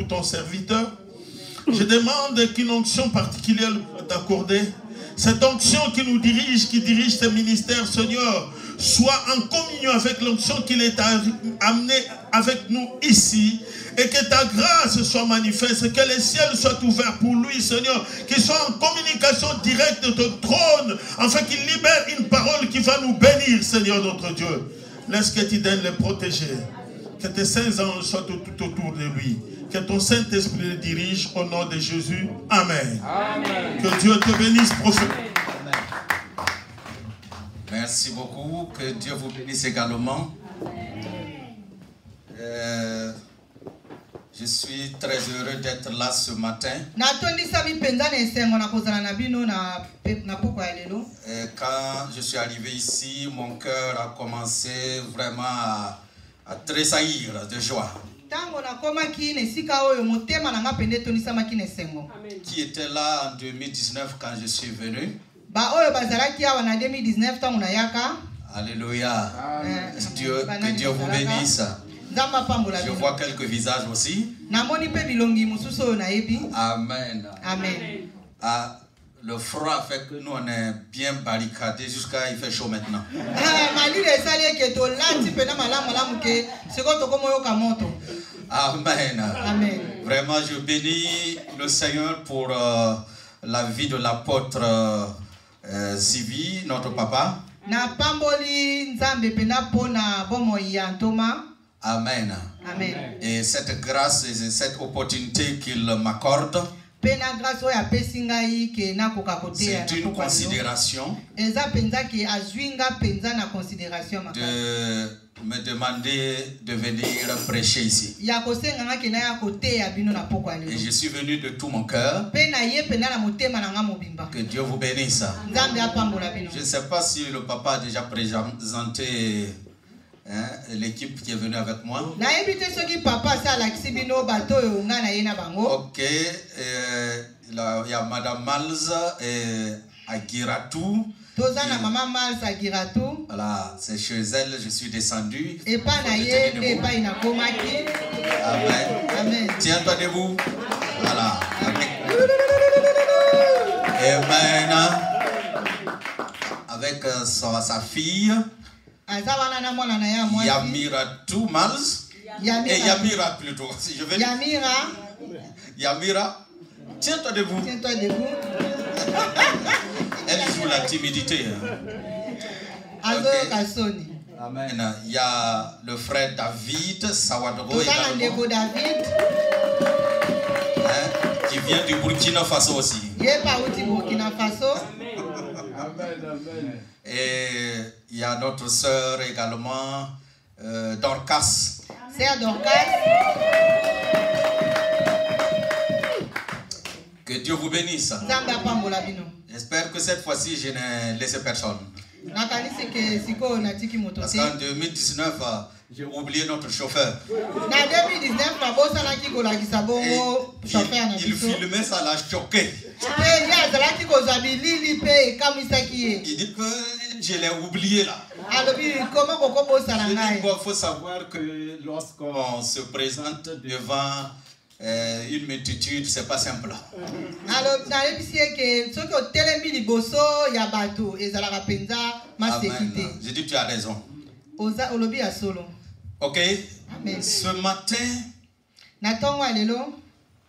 pour ton serviteur. Je demande qu'une onction particulière soit accordée. Cette onction qui nous dirige, qui dirige ce ministère, Seigneur, soit en communion avec l'onction qu'il est amené avec nous ici. Et que ta grâce soit manifeste, que les ciels soient ouverts pour lui, Seigneur, qu'il soit en communication directe de ton trône, afin qu'il libère une parole qui va nous bénir, Seigneur notre Dieu. Laisse que tu donnes le protéger, que tes saints anges soient tout autour de lui, que ton Saint-Esprit le dirige au nom de Jésus. Amen. Amen. Que Dieu te bénisse, prophète. Merci beaucoup, que Dieu vous bénisse également. Je suis très heureux d'être là ce matin. Quand je suis arrivé ici, mon cœur a commencé vraiment à tressaillir de joie. Qui était là en 2019 quand je suis venu? Alléluia. Que Dieu vous bénisse. Je vois quelques visages aussi. Amen. Amen. Ah, le froid fait que nous on est bien barricadés jusqu'à il fait chaud maintenant. Amen. Amen. Vraiment, je bénis le Seigneur pour la vie de l'apôtre Sivi, notre papa. Amen. Amen. Et cette grâce et cette opportunité qu'il m'accorde, c'est une considération de me demander de venir prêcher ici. Et je suis venu de tout mon cœur. Que Dieu vous bénisse. Je ne sais pas si le papa a déjà présenté l'équipe qui est venue avec moi. Ok, il y a Madame Malz et Agiratou. Voilà, c'est chez elle, je suis descendu. Amen. Amen. Tiens-toi debout. Voilà. Amen. Avec sa fille. Yamiratou Malz. Et Yamira plutôt. Si je vais Yamira. Tiens-toi debout. Tiens-toi debout. Elle joue la timidité. Okay. Amen. Il y a le frère David Sawadro également, qui vient du Burkina Faso aussi. Et il y a notre sœur également, Dorcas. Sœur Dorcas. Que Dieu vous bénisse. J'espère que cette fois-ci, je n'ai laissé personne. Parce qu'en 2019, j'ai oublié notre chauffeur. Il filmait, ça l'a choqué. Il dit que je l'ai oublié là. Il faut savoir que lorsqu'on se présente devant une multitude, c'est pas simple. Amen. J'ai dit tu as raison. Ok. Amen. Ce matin,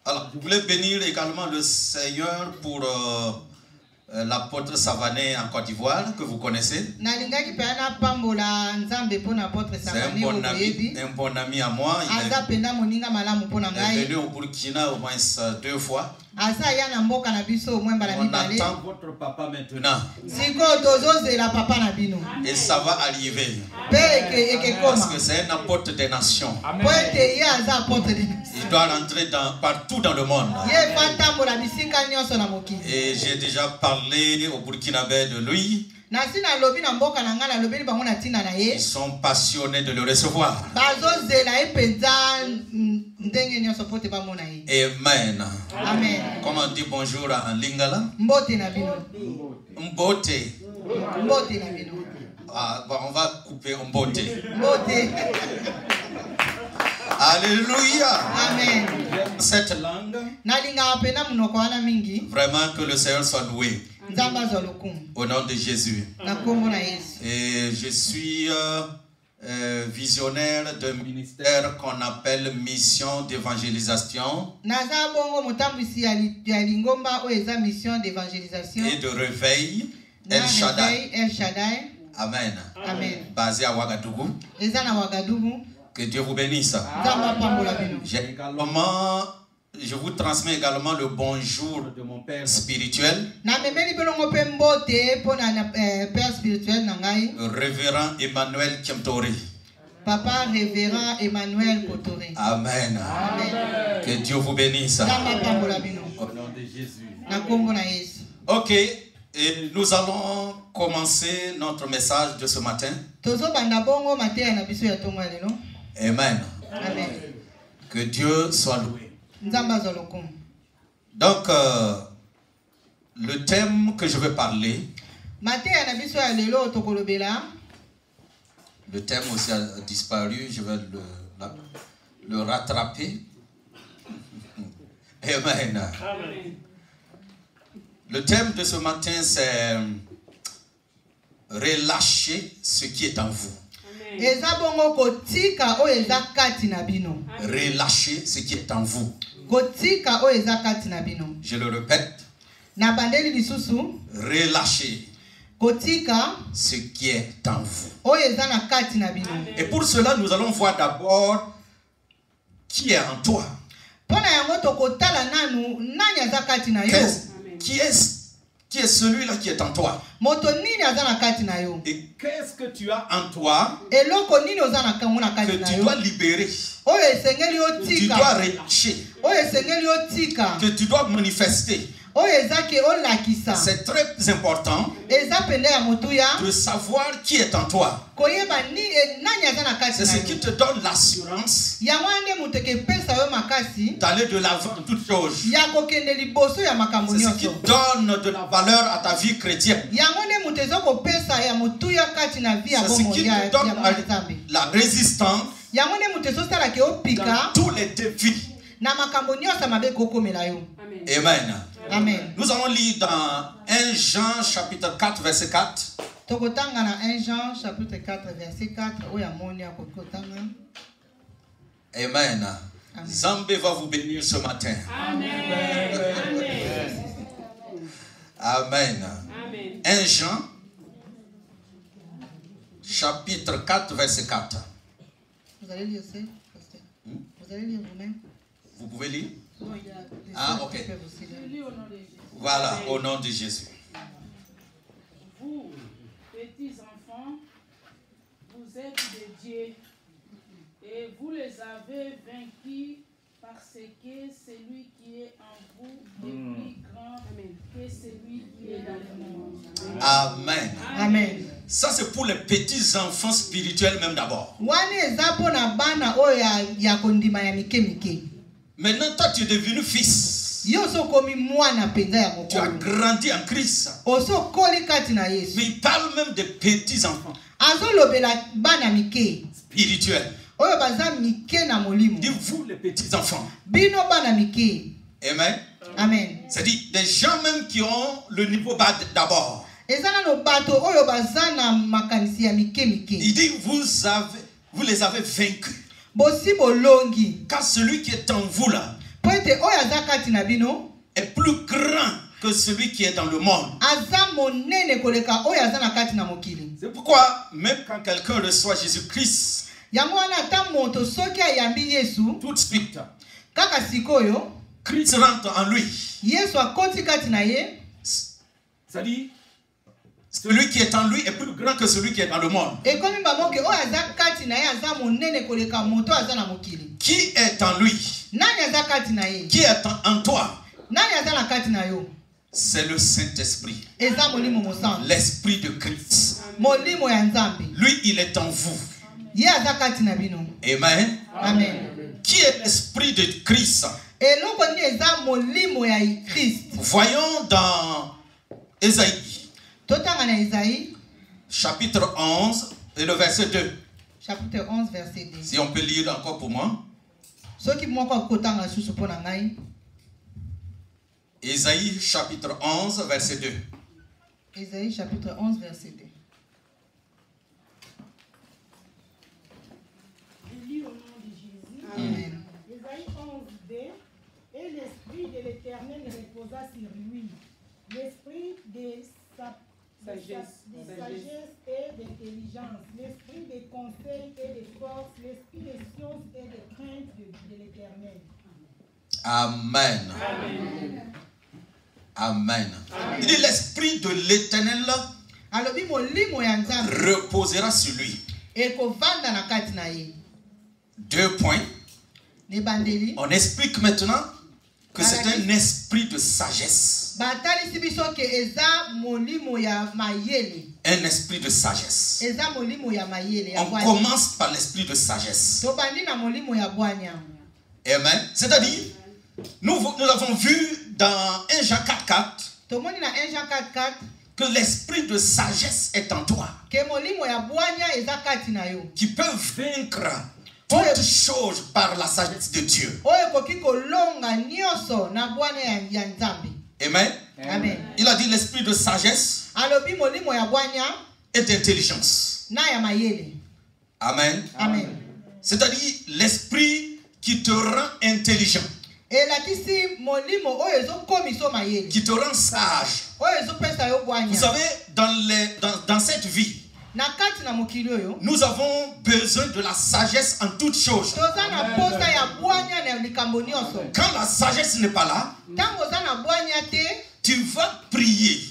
alors je voulais bénir également le Seigneur pour l'apôtre Savané en Côte d'Ivoire, que vous connaissez. C'est un bon ami à moi. Il est venu au Burkina au moins 2 fois. On attend votre papa maintenant. Et ça va arriver. Parce que c'est un apôtre des nations. Il doit rentrer partout dans le monde. Et j'ai déjà parlé au Burkinabé de lui. Ils sont passionnés de le recevoir. Amen. Amen. Comment on dit bonjour en lingala? Mbote. Ah, bon, on va couper mbote. Mbote. Alléluia. Amen. cette langue. Vraiment que le Seigneur soit loué. Au nom de Jésus. Et je suis visionnaire d'un ministère qu'on appelle mission d'évangélisation et de réveil. El Shaddai. Amen. Basé à Ouagadougou. Que Dieu vous bénisse. Je vous transmets également le bonjour de mon père spirituel, le révérend Emmanuel Kiemtori. Papa révérend Emmanuel Kotori. Amen. Que Dieu vous bénisse. Au nom de Jésus. Ok, et nous allons commencer notre message de ce matin. Amen. Que Dieu soit loué. Donc, le thème que je vais parler, le thème aussi a disparu, je vais le rattraper. Amen. Le thème de ce matin, c'est relâcher ce qui est en vous. Relâchez ce qui est en vous. Je le répète. Relâchez ce qui est en vous. Et pour cela, nous allons voir d'abord qui est en toi. Qui est celui-là qui est en toi? Et qu'est-ce que tu as en toi que tu dois libérer, que tu dois relâcher, que tu dois manifester? C'est très important de savoir qui est en toi. C'est ce qui te donne l'assurance d'aller de l'avant en toutes choses. C'est ce qui donne de la valeur à ta vie chrétienne. C'est ce qui te donne la résistance dans tous les défis. Amen. Amen. Nous allons lire dans 1 Jean chapitre 4 verset 4. 1 Jean chapitre 4 verset 4. Amen. Zambé va vous bénir ce matin. Amen. Amen. 1 Jean chapitre 4 verset 4. Vous allez lire ça? Vous allez lire vous-même? Vous pouvez lire? Ah, ok. Voilà, au nom de Jésus. Vous, petits enfants, vous êtes de Dieu et vous les avez vaincus parce que celui qui est en vous est plus grand que celui qui est dans le monde. Amen. Amen. Ça, c'est pour les petits enfants spirituels même d'abord. Maintenant, toi, tu es devenu fils. Tu as grandi en Christ. Mais il parle même des petits enfants spirituels. Dis-vous les petits enfants. Amen. Amen. C'est-à-dire des gens même qui ont le niveau bas d'abord. Il dit vous les avez vaincus. Car celui qui est en vous là est plus grand que celui qui est dans le monde. C'est pourquoi même quand quelqu'un reçoit Jésus-Christ, tout de suite, Christ rentre en lui. C'est-à-dire, celui qui est en lui est plus grand que celui qui est dans le monde. Qui est en lui? Qui est en toi? C'est le Saint-Esprit. L'Esprit de Christ. Lui, il est en vous. Amen. Amen. Qui est l'Esprit de Christ? Voyons dans Ésaïe. Chapitre 11 et le verset 2. Chapitre 11, verset 2. Si on peut lire encore pour moi. Ésaïe chapitre 11, verset 2. Ésaïe chapitre 11, verset 2. Je lis au nom de Jésus. Amen. Ésaïe 11, 2. Et l'esprit de l'Éternel reposa sur lui. L'esprit de sagesse et d'intelligence, l'esprit de conseil et de force, l'esprit de science et de crainte de l'Éternel. Amen. Amen. Amen. Il dit l'esprit de l'Éternel reposera sur lui. 2 points. On explique maintenant que c'est un esprit de sagesse. Un esprit de sagesse. On commence par l'esprit de sagesse. Amen. C'est-à-dire, nous avons vu dans 1 Jean 4:4 que l'esprit de sagesse est en toi, qui peut vaincre toutes choses par la sagesse de Dieu. Amen. Amen. Il a dit l'esprit de sagesse et d'intelligence. Amen. Amen. C'est-à-dire l'esprit qui te rend intelligent, qui te rend sage. Vous savez, dans cette vie, nous avons besoin de la sagesse en toutes choses. Quand la sagesse n'est pas là, tu vas prier.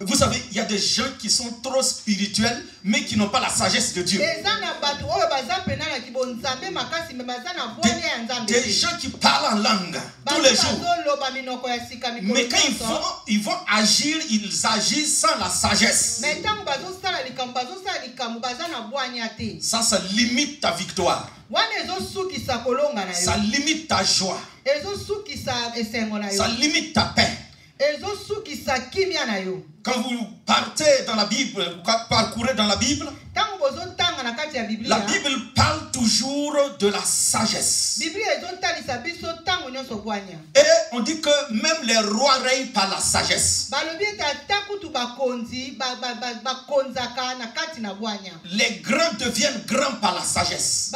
Vous savez, il y a des gens qui sont trop spirituels, mais qui n'ont pas la sagesse de Dieu. Des gens qui parlent en langue tous les jours. Mais quand ils vont agir, ils agissent sans la sagesse. Ça limite ta victoire. Ça limite ta joie. Ça limite ta paix. Quand vous partez dans la Bible, vous parcourez dans la Bible parle toujours de la sagesse. Et on dit que même les rois règnent par la sagesse. Les grands deviennent grands par la sagesse.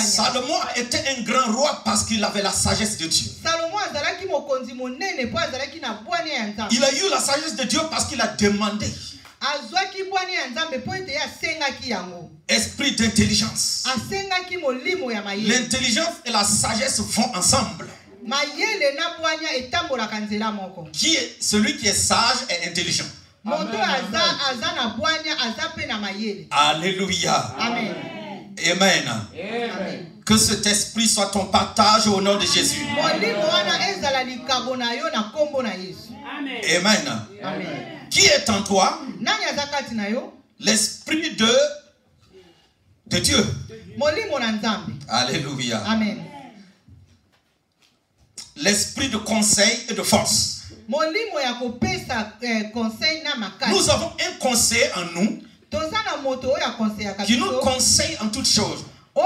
Salomon était un grand roi parce qu'il avait la sagesse de Dieu. Il a eu la sagesse de Dieu parce qu'il a demandé. Esprit d'intelligence. L'intelligence et la sagesse vont ensemble. Qui est celui qui est sage et intelligent? Alléluia. Amen. Amen. Amen. Que cet esprit soit ton partage au nom de Jésus. Amen. Amen. Qui est en toi? L'esprit de Dieu. Alléluia. Amen. L'esprit de conseil et de force. Nous avons un conseil en nous qui nous conseille en toutes choses. Vous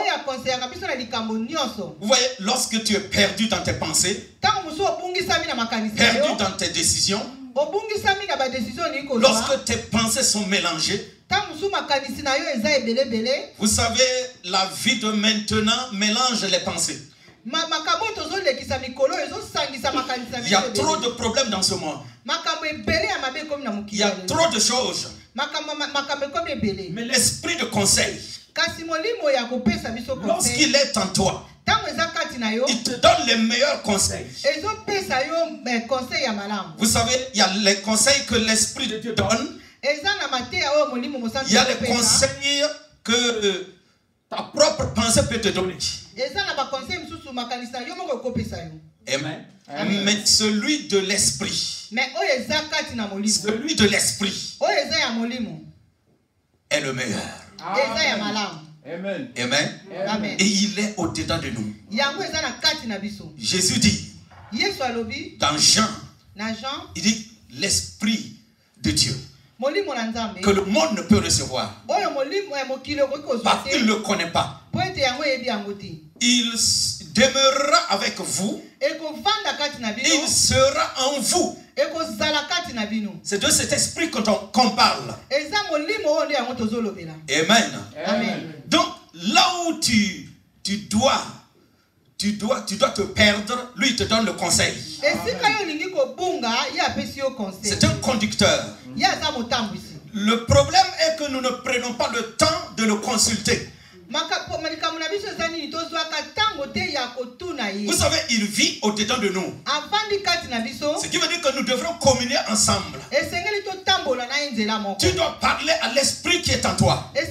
voyez, lorsque tu es perdu dans tes pensées, perdu dans tes décisions, lorsque tes pensées sont mélangées, vous savez, la vie de maintenant mélange les pensées. Il y a trop de problèmes dans ce monde. Il y a trop de choses. Mais l'esprit de conseil, lorsqu'il est en toi, il te donne les meilleurs conseils. Vous savez, il y a les conseils que l'esprit de Dieu donne. Il y a les conseils que ta propre pensée peut te donner. Amen. Amen. Mais celui de l'esprit, celui de l'esprit est le meilleur. Amen. Amen. Amen. Et il est au-dedans de nous. Jésus dit dans Jean, il dit l'esprit de Dieu. que le monde ne peut recevoir. Parce qu'il ne le connaît pas. Il demeurera avec vous. Il sera en vous. C'est de cet esprit qu'on parle. Amen. Donc, là où tu dois te perdre, lui il te donne le conseil. C'est un conducteur. Le problème est que nous ne prenons pas le temps de le consulter. Vous savez, il vit au-dedans de nous. Ce qui veut dire que nous devrons communier ensemble. Tu dois parler à l'esprit qui est en toi. Et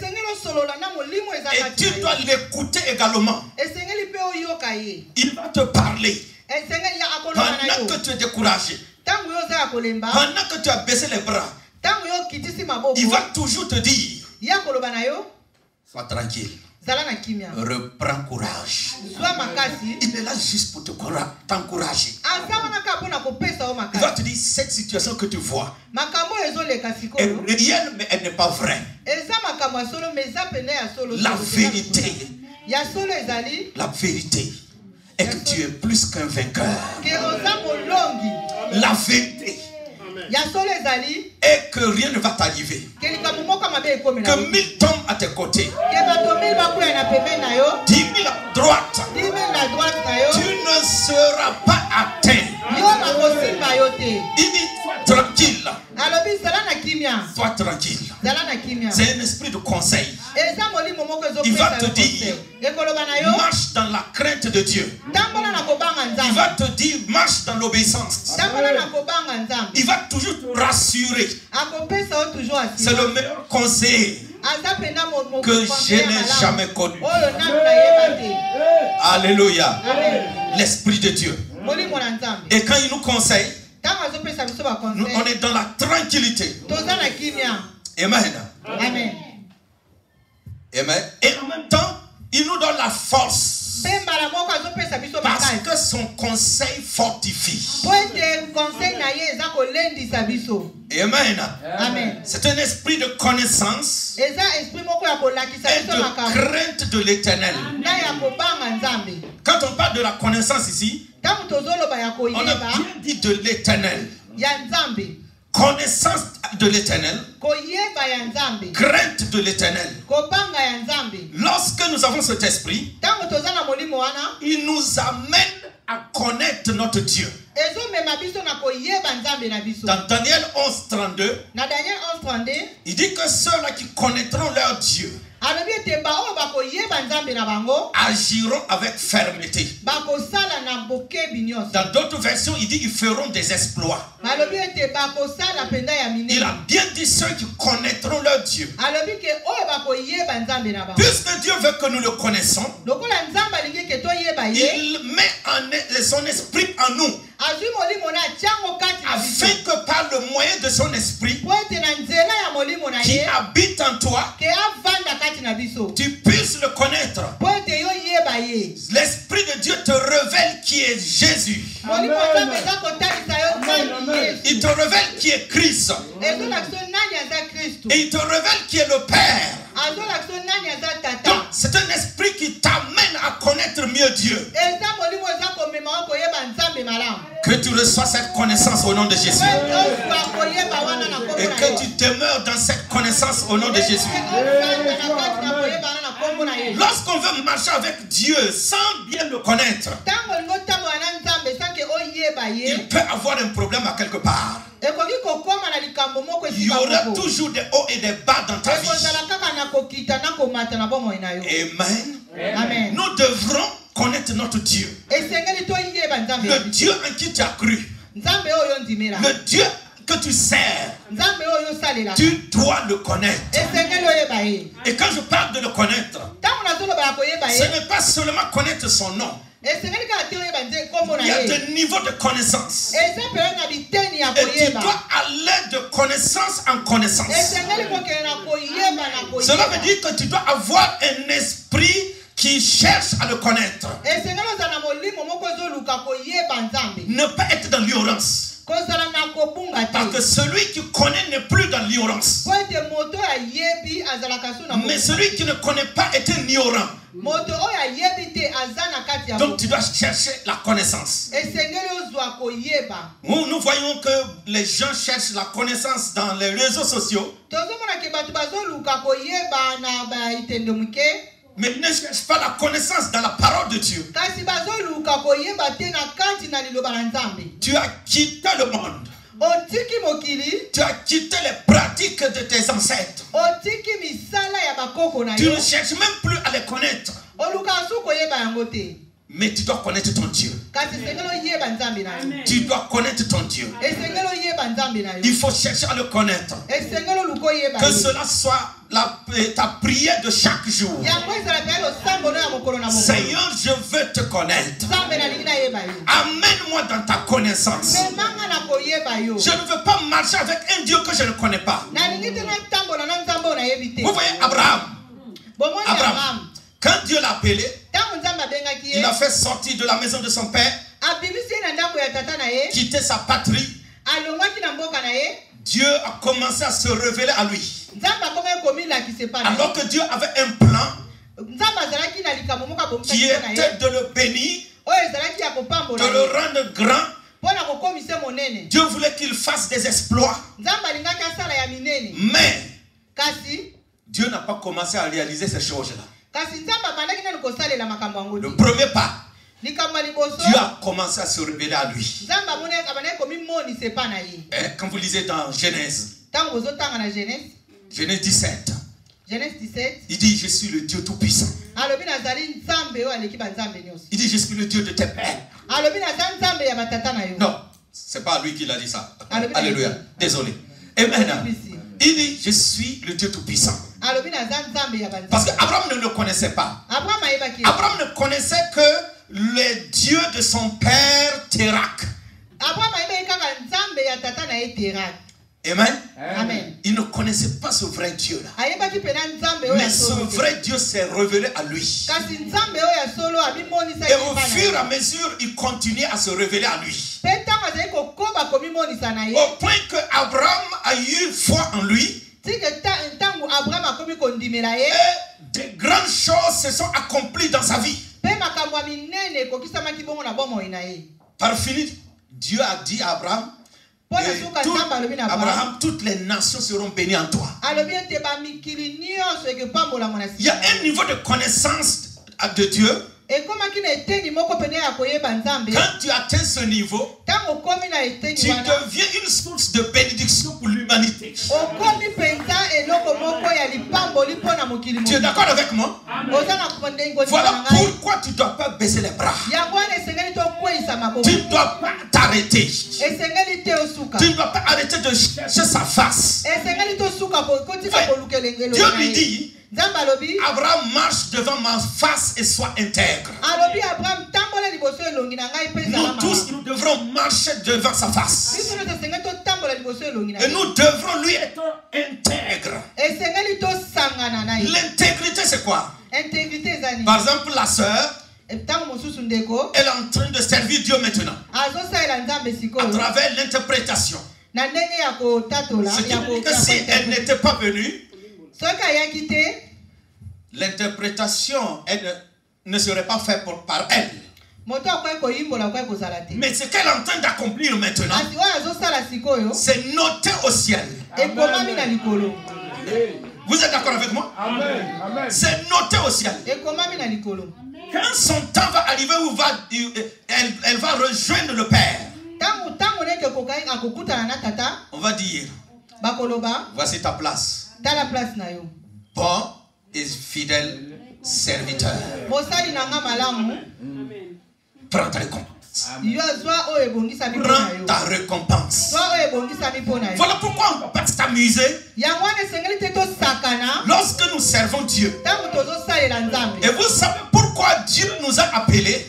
tu dois l'écouter également. Il va te parler. Pendant que tu es découragé, pendant que tu as baissé les bras, il va toujours te dire: sois tranquille. Reprends courage. Il est là juste pour t'encourager. Il va te dire: cette situation que tu vois est réelle, mais elle n'est pas vraie. La vérité est que tu es plus qu'un vainqueur. La vérité et que rien ne va t'arriver. Que 1000 tombent à tes côtés, 10 000 à droite, tu ne seras pas atteint. Il dit: tranquille. Sois tranquille. C'est un esprit de conseil. Il va te dire: marche dans la crainte de Dieu. Il va te dire: marche dans l'obéissance. Il va toujours te rassurer. C'est le meilleur conseil que je n'ai jamais connu. Alléluia. L'esprit de Dieu. Et quand il nous conseille, on est dans la tranquillité. Amen. Amen. Amen. Et en même temps, il nous donne la force. Parce que son conseil fortifie. Amen. C'est un esprit de connaissance et de crainte de l'Éternel. Quand on parle de la connaissance ici, on a bien dit de l'Éternel. Connaissance de l'Éternel, crainte de l'Éternel. Lorsque nous avons cet esprit, il nous amène à connaître notre Dieu. Dans Daniel 11:32, il dit que ceux-là qui connaîtront leur Dieu agiront avec fermeté. Dans d'autres versions, il dit qu'ils feront des exploits. Il a bien dit ceux qui connaîtront leur Dieu. Puisque Dieu veut que nous le connaissons, il met son esprit en nous, afin que par le moyen de son esprit qui habite en toi, tu puisses le connaître. L'esprit de Dieu te révèle qui est Jésus. Amen. Il te révèle qui est Christ. Et il te révèle qui est le Père. Donc c'est un esprit qui t'amène à connaître mieux Dieu. Que tu reçois cette connaissance au nom de Jésus. Et que tu demeures dans cette connaissance au nom de Jésus. Lorsqu'on veut marcher avec Dieu sans bien le connaître, il peut avoir un problème à quelque part. Il y aura toujours des hauts et des bas dans ta vie. Amen. Nous devrons connaître notre Dieu. Le Dieu en qui tu as cru. Le Dieu que tu sers. Tu dois le connaître. Et quand je parle de le connaître, ce n'est pas seulement connaître son nom. Il y a des niveaux de connaissance. Et tu dois aller de connaissance en connaissance. Cela veut dire que tu dois avoir un esprit qui cherche à le connaître. Ne pas être dans l'ignorance. Parce que celui qui connaît n'est plus dans l'ignorance. Mais celui qui ne connaît pas est un ignorant. Donc tu dois chercher la connaissance. Nous voyons que les gens cherchent la connaissance dans les réseaux sociaux. Mais ne cherche pas la connaissance dans la parole de Dieu. Tu as quitté le monde. Tu as quitté les pratiques de tes ancêtres. Tu ne cherches même plus à les connaître. Mais tu dois connaître ton Dieu. Tu dois connaître ton Dieu. Il faut chercher à le connaître. Que cela soit ta prière de chaque jour. Seigneur, je veux te connaître. Amène-moi dans ta connaissance. Je ne veux pas marcher avec un Dieu que je ne connais pas. Vous voyez Abraham. Quand Dieu l'a appelé, il a fait sortir de la maison de son père, quitter sa patrie. Dieu a commencé à se révéler à lui. Alors que Dieu avait un plan qui était de le bénir, de le rendre grand. Dieu voulait qu'il fasse des exploits. Mais Dieu n'a pas commencé à réaliser ces choses-là. Le premier pas, Dieu a commencé à se révéler à lui. Quand vous lisez dans Genèse 17, il dit je suis le Dieu tout-puissant. Il dit je suis le Dieu de tes pères. Non, c'est pas lui qui l'a dit ça. Alléluia, désolé. Et maintenant, il dit je suis le Dieu tout-puissant. Parce qu'Abraham ne le connaissait pas. Abraham ne connaissait que le Dieu de son père Térak. Amen. Amen. Il ne connaissait pas ce vrai Dieu là. Mais ce vrai Dieu s'est révélé à lui. Et au fur et à mesure, il continue à se révéler à lui. Au point que Abraham a eu foi en lui. Et de grandes choses se sont accomplies dans sa vie. Par fini, Dieu a dit à Abraham, Abraham, toutes les nations seront bénies en toi. Il y a un niveau de connaissance de Dieu. Quand tu atteins ce niveau, tu deviens une source de bénédiction pour l'humanité. Tu es d'accord avec moi? Voilà pourquoi tu ne dois pas baisser les bras. Tu ne dois pas t'arrêter. Tu ne dois pas arrêter de chercher sa face. Dieu lui dit, Abraham marche devant ma face et soit intègre. Nous tous, nous devrons marcher devant sa face. Et nous devrons lui être intègres. L'intégrité, c'est quoi? Par exemple, la sœur, elle est en train de servir Dieu maintenant. À travers l'interprétation. C'est-à-dire que si elle n'était pas venue, l'interprétation ne serait pas faite par elle. Mais ce qu'elle est en train d'accomplir maintenant, c'est noté au ciel. Vous êtes d'accord avec moi? C'est noté au ciel. Quand son temps va arriver, elle va rejoindre le Père. On va dire, voici ta place. Bon et fidèle serviteur. Prends ta récompense. Prends ta récompense. Voilà pourquoi on ne peut pas s'amuser lorsque nous servons Dieu. Et vous savez pourquoi Dieu nous a appelés?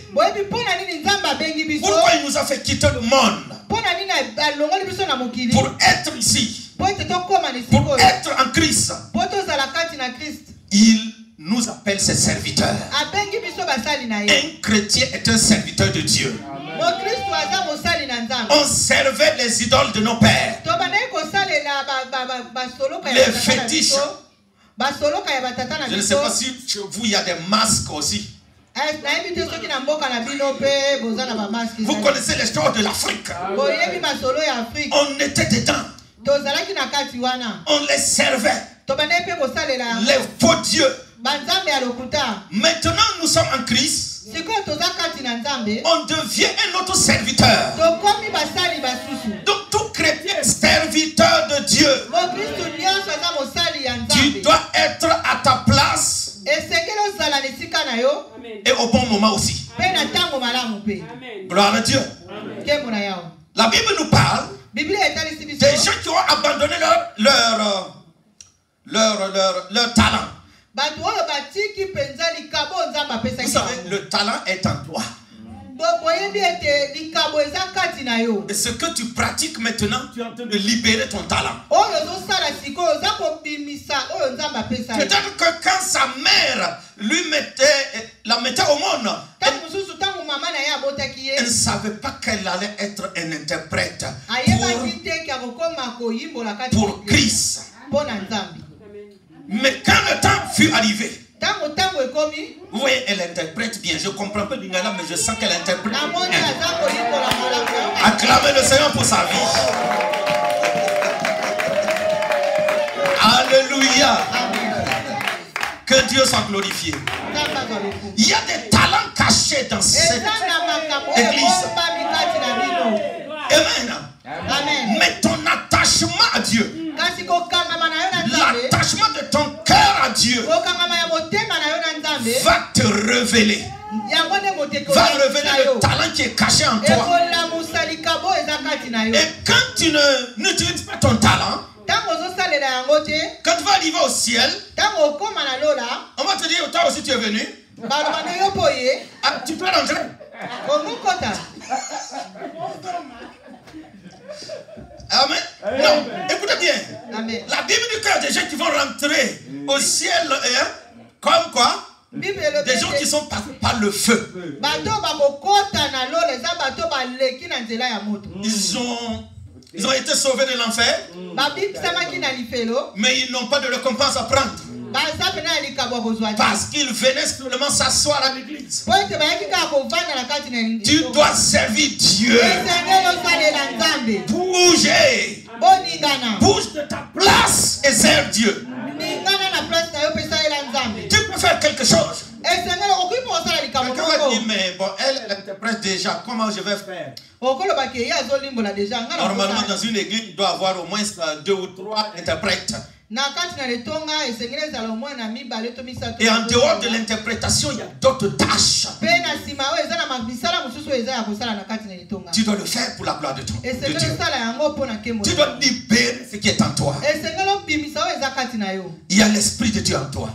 Pourquoi il nous a fait quitter le monde? Pour être ici. Pour être en Christ. Il nous appelle ses serviteurs. Un chrétien est un serviteur de Dieu. On servait les idoles de nos pères. Les fétiches. Je ne sais pas si chez vous il y a des masques aussi. Vous connaissez l'histoire de l'Afrique. On était dedans. On les servait. Les faux dieux. Maintenant nous sommes en Christ. On devient un autre serviteur. Donc tout chrétien est serviteur de Dieu. Tu dois être à ta place et au bon moment aussi. Gloire à Dieu. La Bible nous parle des gens qui ont abandonné leur talent. Vous savez, le talent est en toi. Et ce que tu pratiques maintenant, tu es en train de libérer ton talent. Peut-être que quand sa mère la mettait au monde, elle ne savait pas qu'elle allait être un interprète pour Christ. Mais quand le temps fut arrivé, vous voyez, elle interprète bien. Je comprends pas l'ingala, mais je sens qu'elle interprète bien. Acclamez le Seigneur pour sa vie. Alléluia. Que Dieu soit glorifié. Il y a des talents cachés dans cette église. Amen. Mais ton attachement à Dieu, l'attachement de ton cœur à Dieu va te révéler. Va révéler le talent qui est caché en toi. Et quand tu n'utilises pas ton talent, quand tu vas arriver au ciel, on va te dire, toi aussi tu es venu. Ah, tu peux rentrer. Amen. Non, écoutez bien. Amen. La Bible dit qu'il y a des gens qui vont rentrer au ciel, comme quoi? Des gens qui sont passés par le feu. Ils ont été sauvés de l'enfer, mais ils n'ont pas de récompense à prendre. Parce qu'ils venaient seulement s'asseoir à l'église. Tu dois servir Dieu. Bouger. Bouge de ta place et serve Dieu. Tu peux faire quelque chose. Quelqu'un va dire, mais bon, elle interprète déjà. Comment je vais faire? Normalement, dans une église, il doit y avoir au moins 2 ou 3 interprètes. Et en dehors de l'interprétation, il y a d'autres tâches. Tu dois le faire pour la gloire de Dieu. Tu dois libérer ce qui est en toi. Il y a l'esprit de Dieu en toi.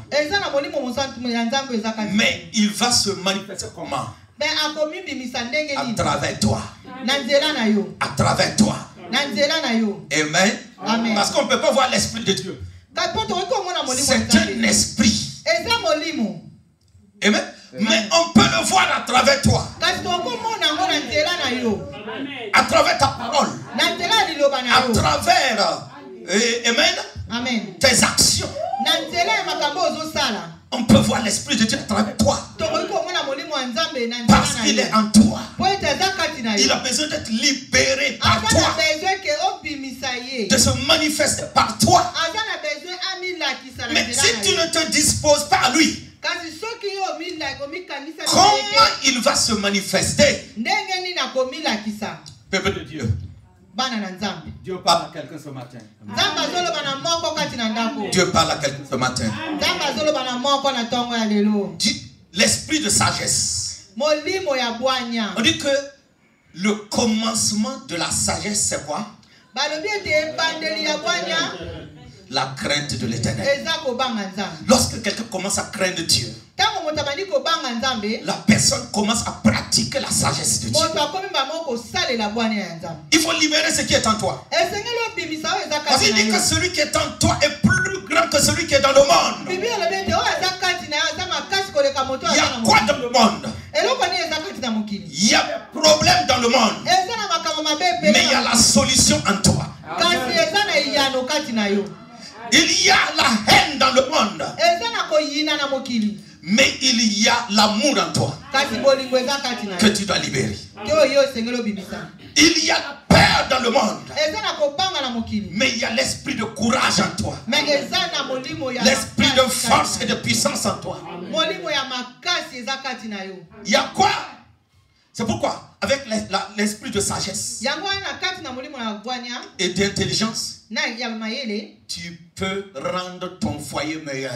Mais il va se manifester comment? À travers toi. À travers toi. Amen. Amen. Parce qu'on ne peut pas voir l'esprit de Dieu. C'est un esprit. Amen. Mais on peut le voir à travers toi. À travers ta parole. À travers amen, tes actions. On peut voir l'esprit de Dieu à travers toi. Parce qu'il est en toi. Il a besoin d'être libéré par toi. De se manifester par toi. Mais si tu ne te disposes pas à lui, comment il va se manifester? Peuple de Dieu. Dieu parle à quelqu'un ce matin. Dieu parle à quelqu'un ce matin. L'esprit de sagesse. On dit que le commencement de la sagesse, c'est quoi? La crainte de l'Éternel. Lorsque quelqu'un commence à craindre Dieu, la personne commence à pratiquer la sagesse de Dieu. Il faut libérer ce qui est en toi. Parce qu'il dit que celui qui est en toi est plus grand que celui qui est dans le monde. Il y a quoi dans le monde? Il y a des problèmes dans le monde. Mais il y a la solution en toi. Il y a la haine dans le monde. Mais il y a l'amour en toi que tu dois libérer. Il y a la peur dans le monde. Mais il y a l'esprit de courage en toi. L'esprit de force et de puissance en toi. Il y a quoi? C'est pourquoi, avec l'esprit de sagesse et d'intelligence, tu peux rendre ton foyer meilleur.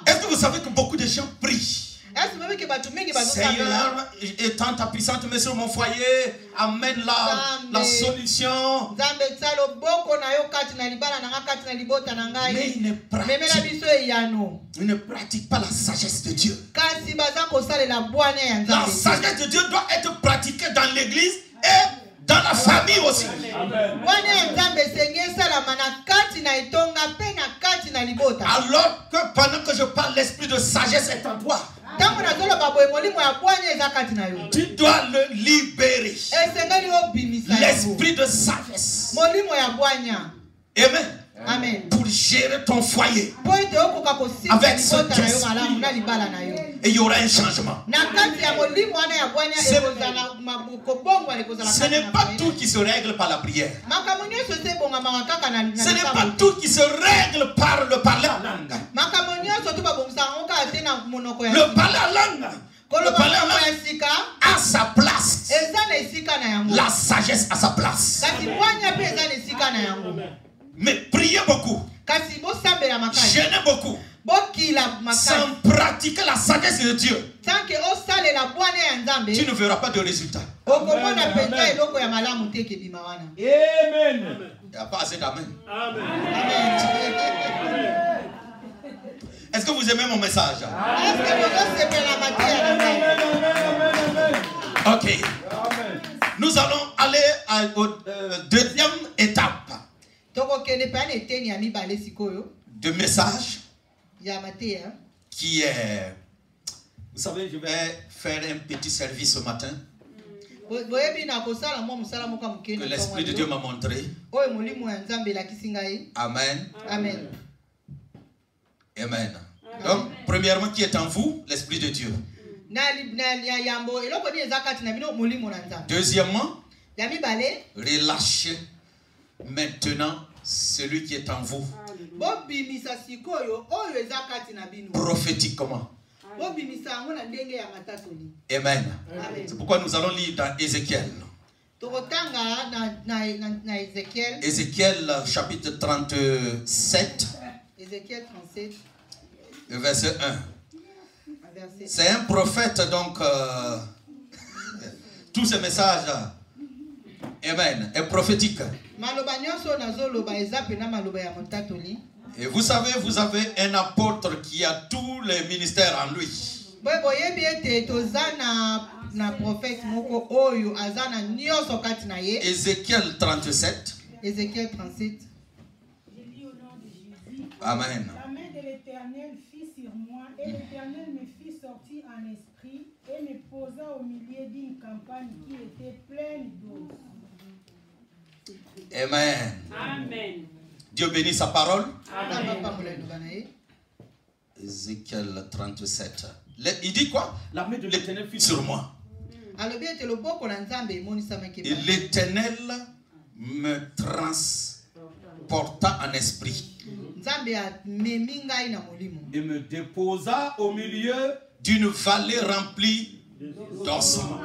Est-ce que vous savez que beaucoup de gens prient? Seigneur, étends ta puissante main sur mon foyer, amène la solution. Mais il ne pratique pas la sagesse de Dieu. La sagesse de Dieu doit être pratiquée dans l'église et dans la famille aussi. Alors que pendant que je parle, l'esprit de sagesse est en toi. Tu dois le libérer. L'esprit de sagesse. Amen. Amen. Pour gérer ton foyer avec ce geste. Et il y aura un changement. Ce n'est pas tout qui se règle par la prière. Ce n'est pas tout qui se règle par le parler en langue. Le parler en langue. Le parler en langue a sa place. La sagesse a sa place. Mais priez beaucoup, jeûnez beaucoup, sans pratiquer la sagesse de Dieu, tu ne verras pas de résultat. Amen. Il n'y a pas assez d'amen. Est-ce que vous aimez mon message? Ok. Nous allons aller à la deuxième étape de message qui est, vous savez, je vais faire un petit service ce matin que l'Esprit de Dieu m'a montré. Amen. Amen. Amen. Donc, premièrement, qui est en vous? L'Esprit de Dieu. Deuxièmement, relâchez maintenant celui qui est en vous. Prophétiquement. Amen. C'est pourquoi nous allons lire dans Ézéchiel. Ézéchiel chapitre 37. Ézéchiel 37. Verset 1. C'est un prophète, donc tous ces messages, amen, est prophétique. Et vous savez, vous avez un apôtre qui a tous les ministères en lui. Ézéchiel 37. Ézéchiel 37. Je lis au nom de Jésus. Amen. La main de l'Éternel fit sur moi, et l'Éternel me fit sortir en esprit et me posa au milieu d'une campagne qui était pleine d'eau. Amen. Amen. Dieu bénit sa parole. Amen. Ézéchiel 37. Il dit quoi? La main de l'Éternel fut sur moi. Et l'Éternel me transporta en esprit et me déposa au milieu d'une vallée remplie d'ossements.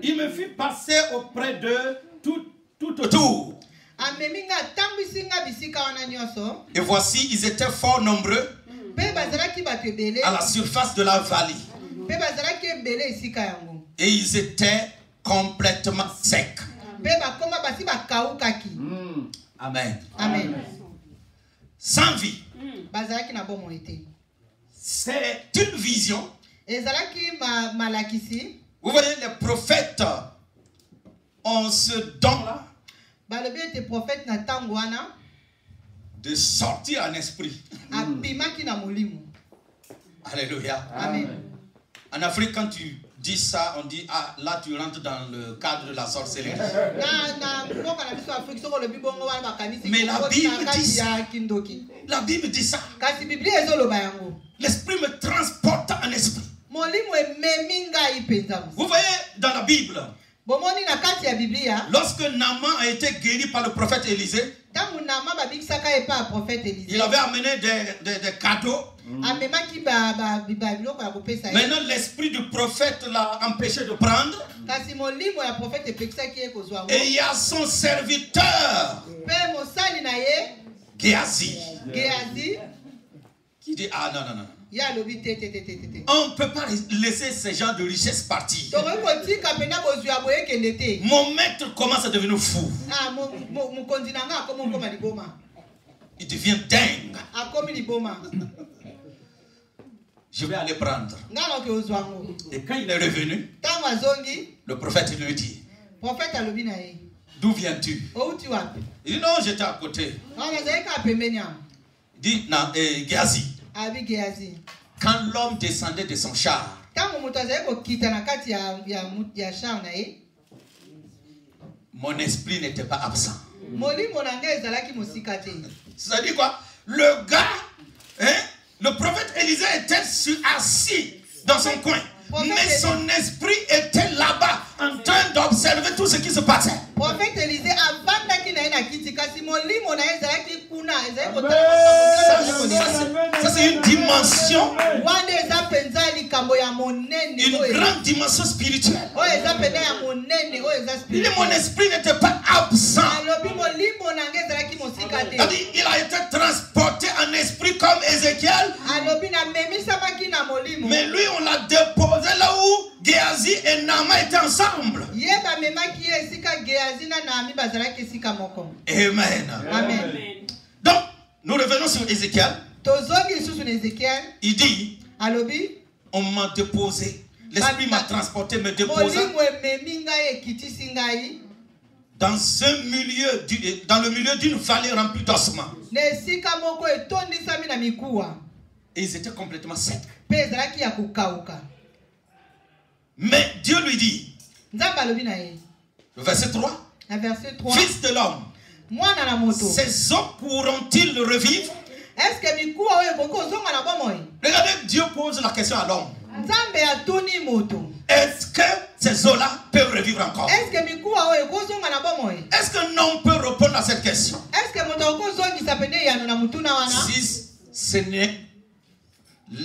Il me fit passer auprès de tout autour. Et voici, ils étaient fort nombreux à la surface de la vallée. Et ils étaient complètement secs. Amen. Amen. Sans vie. C'est une vision. Vous voyez, les prophètes ont ce don-là de sortir en esprit. Alléluia. Amen. En Afrique, quand tu dis ça, on dit, ah, là tu rentres dans le cadre de la sorcellerie. Mais la Bible dit ça. La Bible dit ça. L'esprit me transporte en esprit. Vous voyez dans la Bible, lorsque Naaman a été guéri par le prophète Élisée, il avait amené des cadeaux. Maintenant, l'esprit du prophète l'a empêché de prendre. Et il y a son serviteur, Géasi, qui dit, ah non, non, non. On ne peut pas laisser ces gens de richesse partir. Mon maître commence à devenir fou. Il devient dingue. Je vais aller prendre. Et quand il est revenu, le prophète lui dit, d'où viens-tu? Il dit, non, j'étais à côté. Il dit, non, Géasi. Quand l'homme descendait de son char, mon esprit n'était pas absent. Ça dit quoi? Le gars, hein, le prophète Élisée était assis dans son coin, mais son esprit était là-bas en train d'observer tout ce qui se passait. Prophète Élisée ça c'est une dimension, une grande dimension spirituelle. Il dit, mon esprit n'était pas absent. Il a été transporté en esprit comme Ézéchiel, mais lui on l'a déposé là où Géasi et Naaman étaient ensemble. Amen. Amen. Donc, nous revenons sur Ézéchiel. Il dit, on m'a déposé, l'esprit m'a transporté, me déposa dans le milieu d'une vallée remplie d'ossements. Et ils étaient complètement secs. Mais Dieu lui dit, le verset 3, Fils de l'homme, ces eaux pourront-ils revivre? Regardez, Dieu pose la question à l'homme. Est-ce que ces eaux-là peuvent revivre encore? Est-ce qu'un homme peut répondre à cette question? Si ce n'est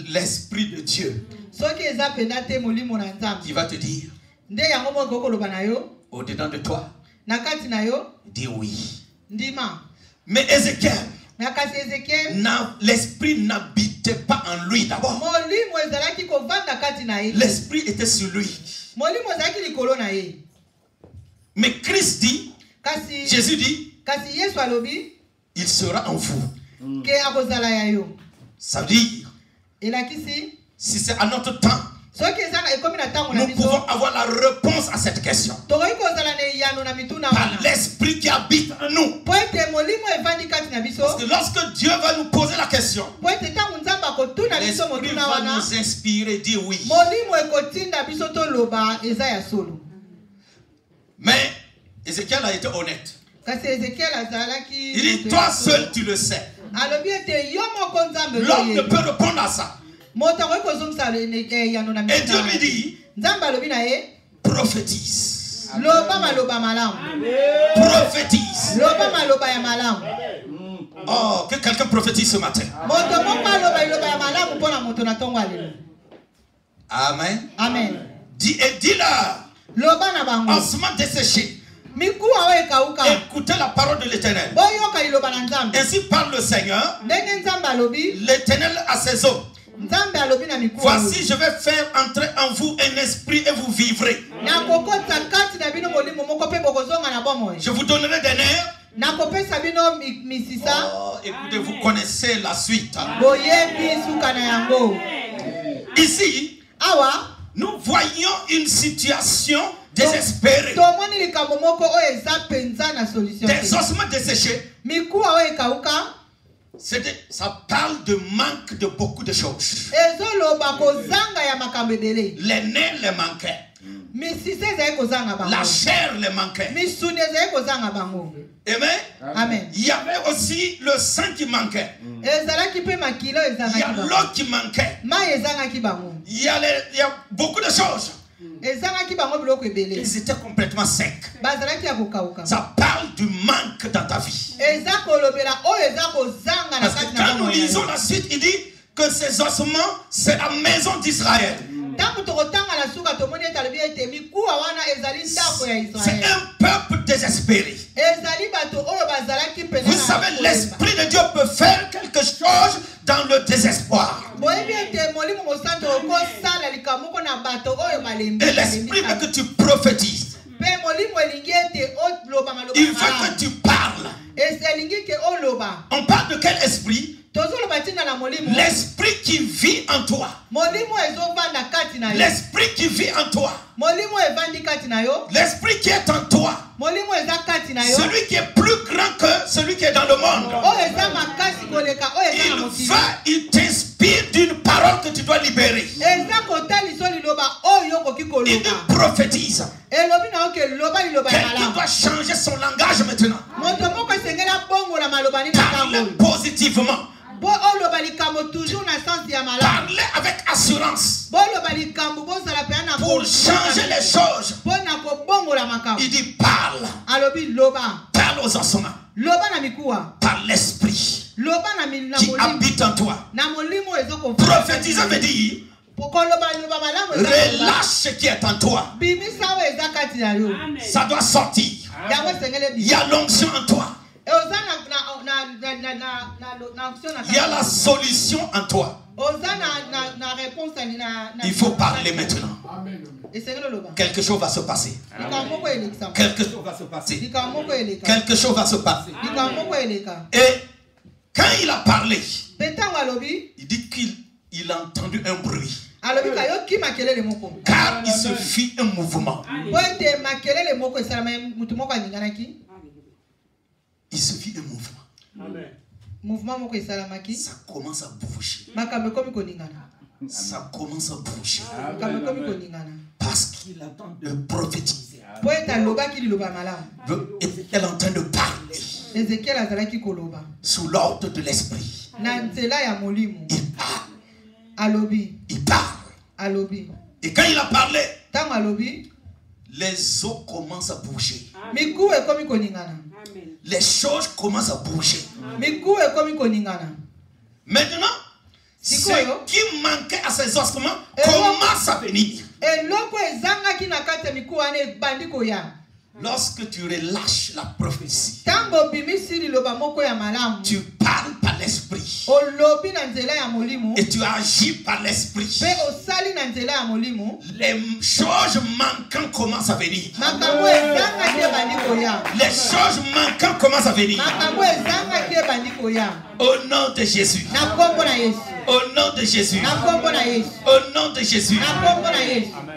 l'Esprit de Dieu qui va te dire, au-dedans de toi, dis oui. Mais Ézéchiel, l'esprit n'habitait pas en lui d'abord. L'esprit était sur lui. Mais Christ dit, Jésus dit, il sera en vous. Ça veut dire, si c'est à notre temps, nous pouvons avoir la réponse à cette question par l'esprit qui habite en nous. Parce que lorsque Dieu va nous poser la question, l'esprit va nous inspirer, dire oui. Mais Ézéchiel a été honnête. Il dit, toi seul tu le sais. L'homme ne peut répondre à ça. Et Dieu lui dit, prophétise. Prophétise. Oh, que quelqu'un prophétise ce matin. Amen. Amen. Dis-leur, ossements desséchés, écoutez la parole de l'Éternel. Ainsi parle le Seigneur. L'Éternel a ses eaux. Voici, je vais faire entrer en vous un esprit et vous vivrez. Je vous donnerai des nerfs. Oh, écoutez, vous connaissez la suite. Ici, nous voyons une situation désespérée. Des ossements desséchés. Ça parle de manque de beaucoup de choses. Les nez les manquaient. La chair les manquait. Amen. Amen. Il y avait aussi le sang qui manquait. Il y a l'eau qui manquait. Il y a beaucoup de choses. Ils étaient complètement secs. Ça parle du manque dans ta vie. Parce que quand nous lisons la suite, il dit que ces ossements, c'est la maison d'Israël. C'est un peuple désespéré. Vous savez, l'Esprit de Dieu peut faire quelque chose dans le désespoir. Et l'Esprit veut que tu prophétises. Il veut que tu parles. On parle de quel esprit? L'esprit qui vit en toi. L'esprit qui vit en toi. L'esprit qui est en toi. Celui qui est plus grand que celui qui est dans le monde. Il t'inspire d'une parole que tu dois libérer. Il te prophétise. Quelqu'un doit changer son langage maintenant. Parle positivement. Parlez avec assurance pour changer les choses. Il dit parle. Parle aux ossements. Par l'esprit qui habite en toi. Prophétiser veut dire relâche ce qui est en toi. Ça doit sortir. Il y a l'onction en toi. Il y a la solution en toi. Il faut parler maintenant. Quelque chose va se passer. Quelque chose va se passer. Quelque chose va se passer. Et quand il a parlé, il dit qu'il a entendu un bruit. Car il se fit un mouvement. Il se fit un mouvement. Ça commence à bouger. Ça commence à bouger. Parce qu'il attend de prophétiser. Elle est en train de parler. Sous l'ordre de l'esprit. Il parle. Il parle. Et quand il a parlé, les eaux commencent à bouger. Les choses commencent à bouger. Maintenant, ce qui manquait à ces ossements commence à venir. Lorsque tu relâches la prophétie, tu parles par l'esprit et tu agis par l'esprit. Les choses manquantes commencent à venir. Les choses manquantes commencent à venir. Au nom de Jésus. Au nom de Jésus. Au nom de Jésus.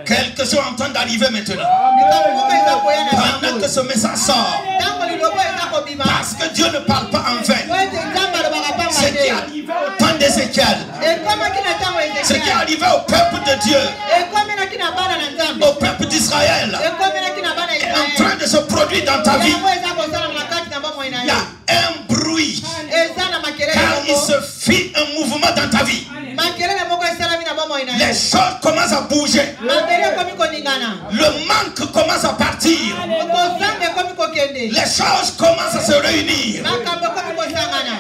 Quelque chose est en train d'arriver maintenant. Pendant que ce message sort. Parce que Dieu ne parle pas en vain. Ce qui est arrivé au temps d'Ézéchiel. Ce qui est arrivé au peuple de Dieu. Au peuple d'Israël. Est en train de se produire dans ta vie. Il y a un bruit. Car il se fit un mouvement dans ta vie. Les choses commencent à bouger. Le manque commence à partir. Les choses commencent à se réunir.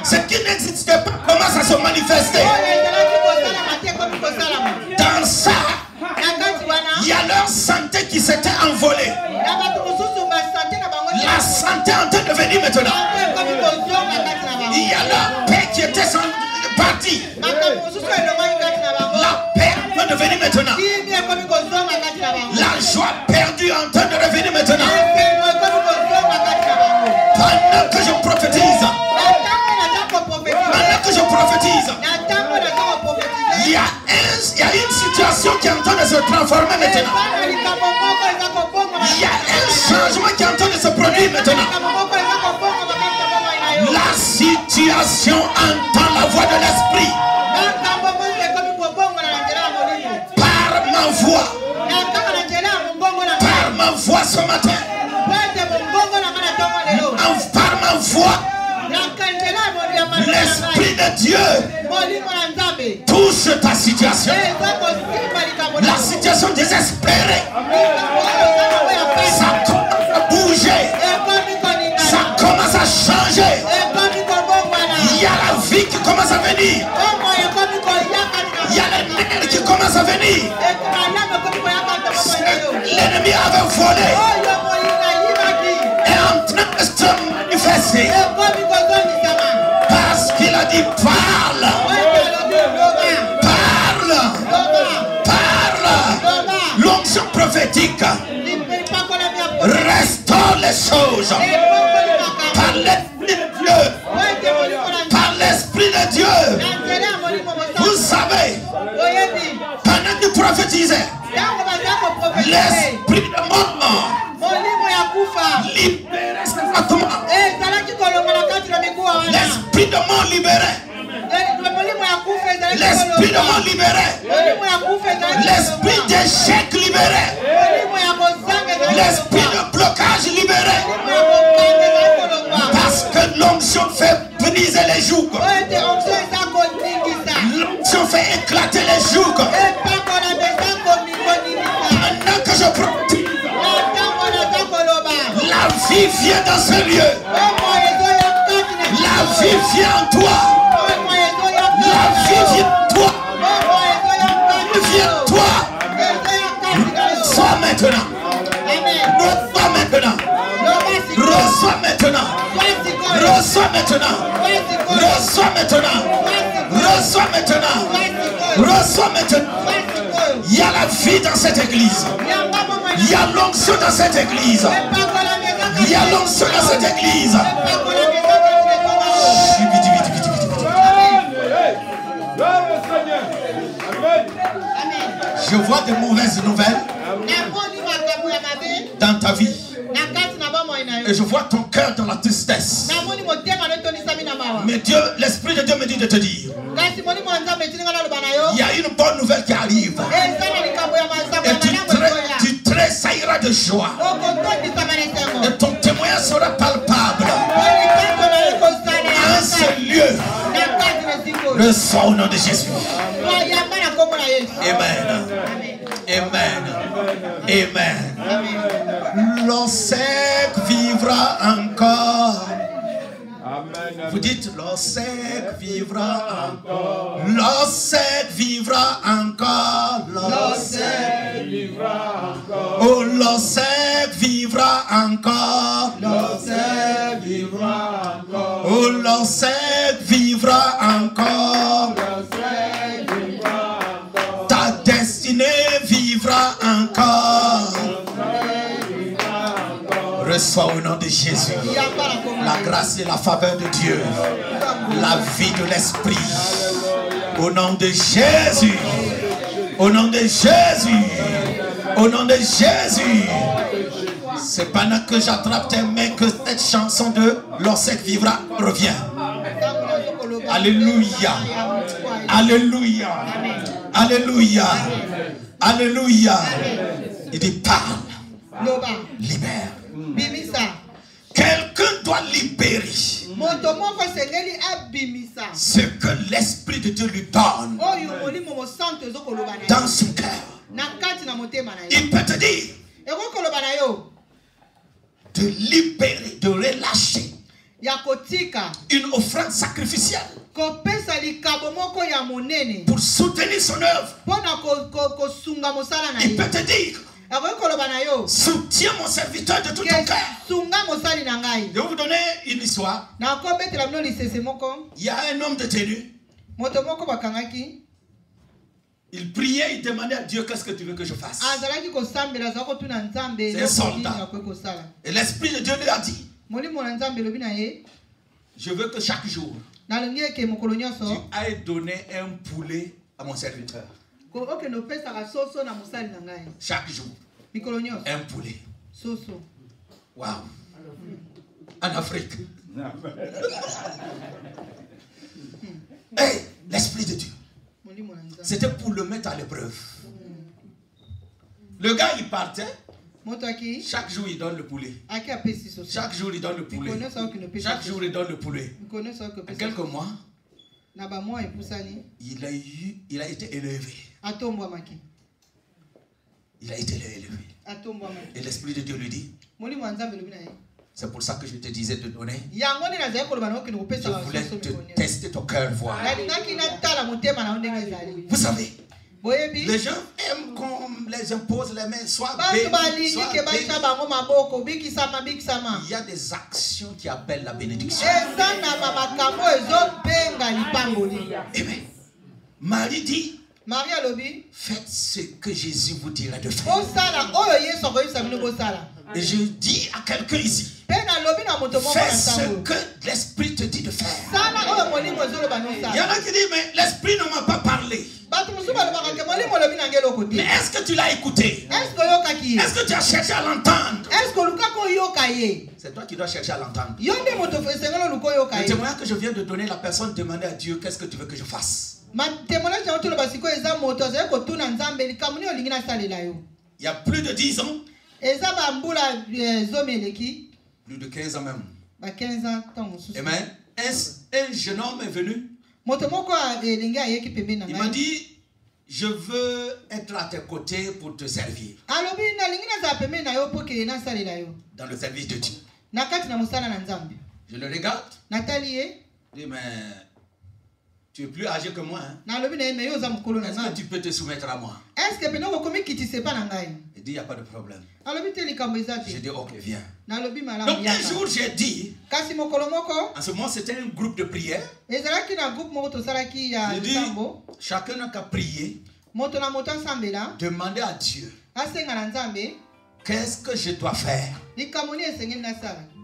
Ce qui n'existait pas commence à se manifester. Dans ça, il y a leur santé qui s'était envolée. La santé est en train de venir maintenant. Il y a la paix qui était partie. La paix peut devenir maintenant. La joie perdue est en train de revenir maintenant. Pendant que je prophétise, il y a une situation qui est en train de se transformer maintenant. Il y a un changement qui est en train de se produire maintenant. La situation situation entend la voix de l'esprit. Par ma voix. Par ma voix ce matin. Par ma voix. L'Esprit de Dieu touche ta situation. La situation désespérée. Ça commence à bouger. Ça commence à changer. Il y a la vie qui commence à venir. Il y a les nerfs qui commencent à venir. L'ennemi avait volé. Est en train de se manifester. Parce qu'il a dit parle. Parle. Parle. L'onction prophétique restaure les choses. Par l'Esprit de Dieu. Par l'Esprit de Dieu. Vous savez, pendant que prophétisait, l'esprit de mort libéré l'esprit de mort libéré. L'esprit de mort libéré. L'esprit d'échec libéré. L'esprit de blocage libéré. Parce que l'onction fait briser les jougs. L'onction fait éclater les jougs. Maintenant que je prophétise, la vie vient dans ce lieu. La vie vient en toi. La vie vient en toi. La vie vient en toi. Reçois maintenant. Reçois maintenant. Reçois maintenant. Reçois maintenant. Reçois maintenant. Reçois maintenant. Reçois maintenant. Il y a la vie dans cette église. Il y a l'onction dans cette église. Il y a l'onction dans cette église. Je vois de mauvaises nouvelles dans ta vie. Et je vois ton cœur dans la tristesse. Mais Dieu, l'Esprit de Dieu me dit de te dire, il y a une bonne nouvelle qui arrive. Et tu tressailleras de joie. Et ton témoignage sera palpable. En ce lieu. Reçois au nom de Jésus. Amen. Amen. Amen. L'OSEC vivra encore. Vous dites l'OSEC vivra encore. L'OSEC vivra encore. L'OSEC vivra encore. Oh, l'OSEC vivra encore. L'OSEC vivra encore. Oh, l'OSEC vivra encore. L'OSEC vivra encore. Ta destinée vivra encore. Reçois au nom de Jésus la grâce et la faveur de Dieu, la vie de l'Esprit. Au nom de Jésus. Au nom de Jésus. Au nom de Jésus. C'est pendant que j'attrape tes mains que cette chanson de l'OSEC vivra revient. Alléluia. Alléluia. Alléluia. Alléluia. Il dit parle. Libère. Quelqu'un doit libérer ce que l'Esprit de Dieu lui donne dans son cœur. Il peut te dire de libérer, de relâcher une offrande sacrificielle pour soutenir son œuvre. Il peut te dire soutiens mon serviteur de tout ton cœur. Je vais vous donner une histoire. Il y a un homme de tenue. Il priait, il demandait à Dieu qu'est-ce que tu veux que je fasse. C'est un soldat. Et l'Esprit de Dieu lui a dit, je veux que chaque jour tu ailles donner un poulet à mon serviteur. Chaque jour, un poulet. Wow. En Afrique. Hey, l'Esprit de Dieu. C'était pour le mettre à l'épreuve. Le gars, il partait. Chaque jour, il donne le poulet. Chaque jour, il donne le poulet. Chaque jour, il donne le poulet. En quelques mois, il a été élevé. Il a été élevé. Et l'Esprit de Dieu lui dit, c'est pour ça que je te disais de donner. Je voulais te tester ton cœur, voir. Vous savez, les gens aiment qu'on les impose les mains, soit bénis, soit bénis. Il y a des actions qui appellent la bénédiction. Amen. Marie dit, faites ce que Jésus vous dirait de faire. Et je dis à quelqu'un ici, fais ce que l'Esprit te dit de faire. Il y en a qui disent, mais l'Esprit ne m'a pas parlé. Mais est-ce que tu l'as écouté? Est-ce que tu as cherché à l'entendre? C'est toi qui dois chercher à l'entendre. Le témoignage que je viens de donner, la personne demandait à Dieu, qu'est-ce que tu veux que je fasse? Il y a plus de 10 ans, plus de 15 ans même. Amen. Un jeune homme est venu. Il m'a dit, je veux être à tes côtés pour te servir. Dans le service de Dieu. Je le regarde. Je dis, mais tu es plus âgé que moi. Hein? Est-ce que tu peux te soumettre à moi? Il dit, il n'y a pas de problème. J'ai dit, ok, viens. Donc un jour, j'ai dit, en ce moment, c'était un groupe de prière. J'ai dit, chacun n'a qu'à prier, demander à Dieu, qu'est-ce que je dois faire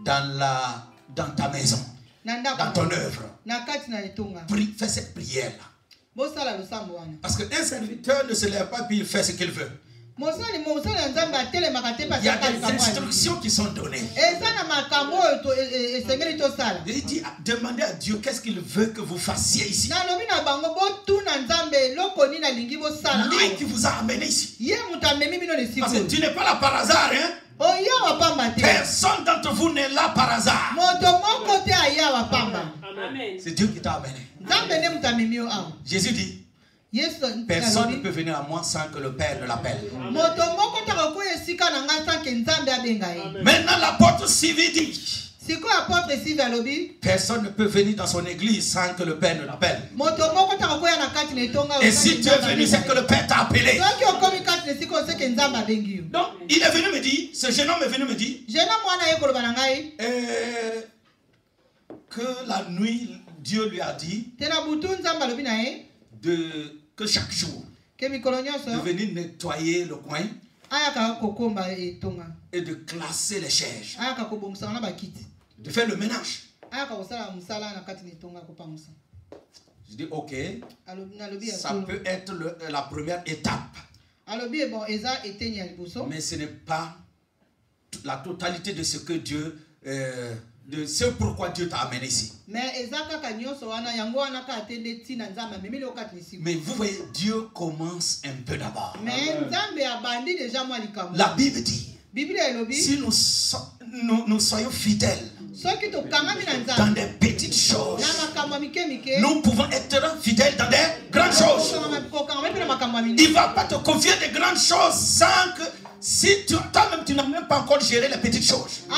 dans ta maison, dans ton œuvre. Fais cette prière-là. Parce qu'un serviteur ne se lève pas puis il fait ce qu'il veut. Il y a des instructions qui sont données. Il dit, demandez à Dieu qu'est-ce qu'il veut que vous fassiez ici. Lui qui vous a amené ici. Parce que tu n'es pas là par hasard, hein? Personne d'entre vous n'est là par hasard. C'est Dieu qui t'a amené. Jésus dit, personne ne peut venir à moi sans que le Père ne l'appelle. Maintenant l'apôtre Sylvie dit, personne ne peut venir dans son église sans que le Père ne l'appelle. Et si tu es venu, c'est que le Père t'a appelé. Donc il est venu me dire, ce jeune homme est venu me dire, que la nuit Dieu lui a dit que chaque jour de venir nettoyer le coin et de classer les chaises, de faire le ménage. Je dis ok, ça peut être la première étape, mais ce n'est pas la totalité de ce que Dieu de ce pourquoi Dieu t'a amené ici. Mais vous voyez, Dieu commence un peu d'abord. La Bible dit, si nous soyons fidèles dans des petites choses, nous pouvons être fidèles dans des grandes choses. Il ne va pas te confier des grandes choses sans que, si toi-même tu n'as même pas encore géré les petites choses, tu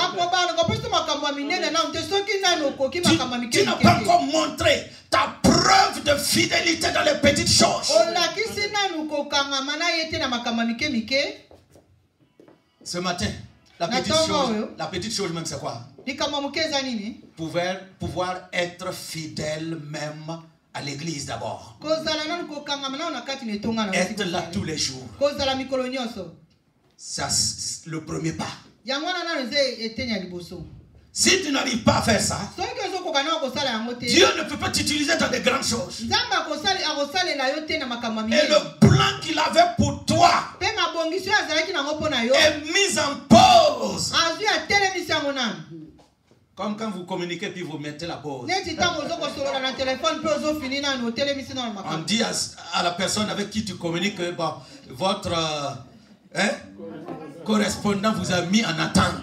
n'as pas encore montré ta preuve de fidélité dans les petites choses. Ce matin, la petite chose même c'est quoi? Pouvoir être fidèle même à l'église d'abord. Être là tous les jours. Ça, c'est le premier pas. Si tu n'arrives pas à faire ça, Dieu ne peut pas t'utiliser dans des grandes choses. Et le plan qu'il avait pour toi est mis en pause Comme quand vous communiquez puis vous mettez la pause. On dit à la personne avec qui tu communiques que bon, votre correspondant vous a mis en attente.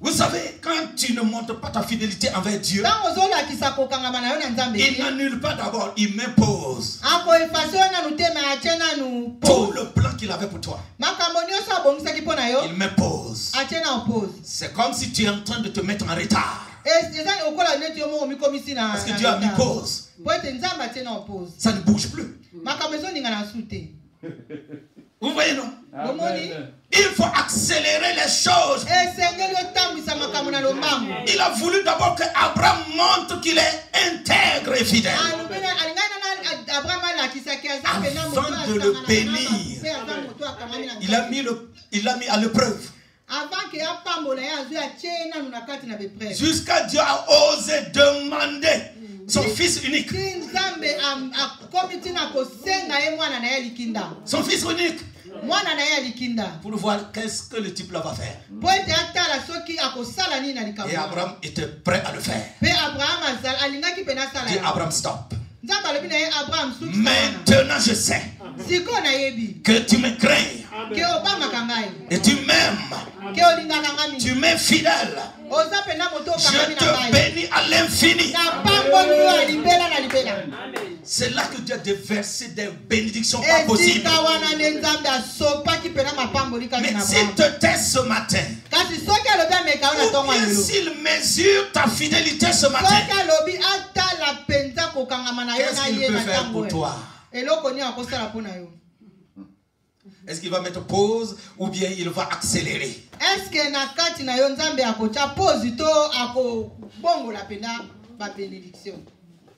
Vous savez, quand tu ne montres pas ta fidélité envers Dieu, il n'annule pas d'abord, il met pause. Tout le plan qu'il avait pour toi, il met pause. C'est comme si tu es en train de te mettre en retard. Parce que Dieu a mis pause. Ça ne bouge plus. Vous voyez, non? Amen. Il faut accélérer les choses. Il a voulu d'abord que Abraham montre qu'il est intègre et fidèle. Avant de le bénir, il l'a mis à l'épreuve. Jusqu'à Dieu a osé demander son fils unique. Son fils unique. Pour voir qu'est-ce que le type là va faire. Et Abraham était prêt à le faire. Dit Abraham, stop. Maintenant je sais que tu me crains et tu m'aimes. Tu m'es fidèle. Je te bénis à l'infini. C'est là que Dieu a déversé des bénédictions pas possibles. Mais s'il te tait ce matin, ou bien s'il mesure ta fidélité ce matin, qu'est-ce qu'il peut faire pour toi? Est-ce qu'il va mettre pause ou bien il va accélérer? Est-ce que nakati na yo nzambe akocha pause to akobongo la pena ba bénédiction?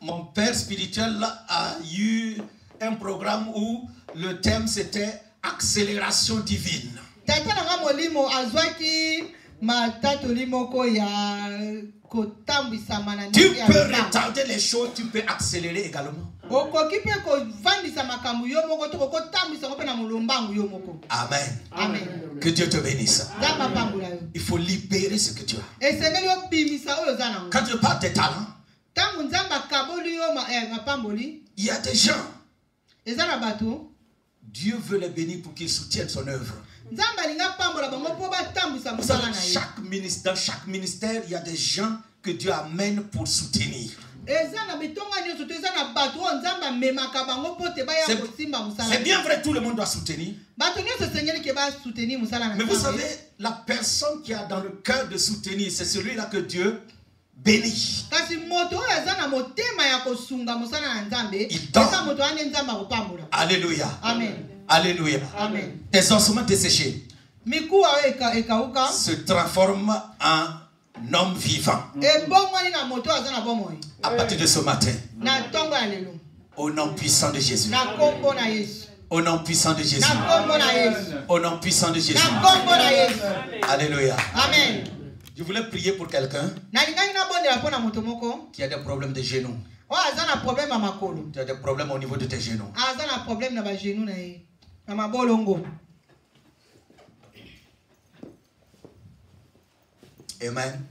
Mon père spirituel a eu un programme où le thème c'était accélération divine. Tata na molimo azwaki matatolimo ko ya kotambisa manani. Tu peux retarder les choses, tu peux accélérer également. Amen. Amen. Que Dieu te bénisse. Il faut libérer ce que tu as. Quand je parle des talents, il y a des gens, Dieu veut les bénir pour qu'ils soutiennent son œuvre. Vous savez, dans chaque ministère, il y a des gens que Dieu amène pour soutenir. C'est bien vrai, tout le monde doit soutenir. Mais vous savez, la personne qui a dans le cœur de soutenir, c'est celui-là que Dieu bénit. Il donne. Alléluia. Amen. Alléluia. Amen. Tes ossements desséchés se transforment en homme vivant. À partir de ce matin, au nom puissant de Jésus. Au nom puissant de Jésus. Au nom puissant de Jésus. Alléluia. Amen. Je voulais prier pour quelqu'un qui a des problèmes de genoux. Tu as des problèmes au niveau de tes genoux. Amen.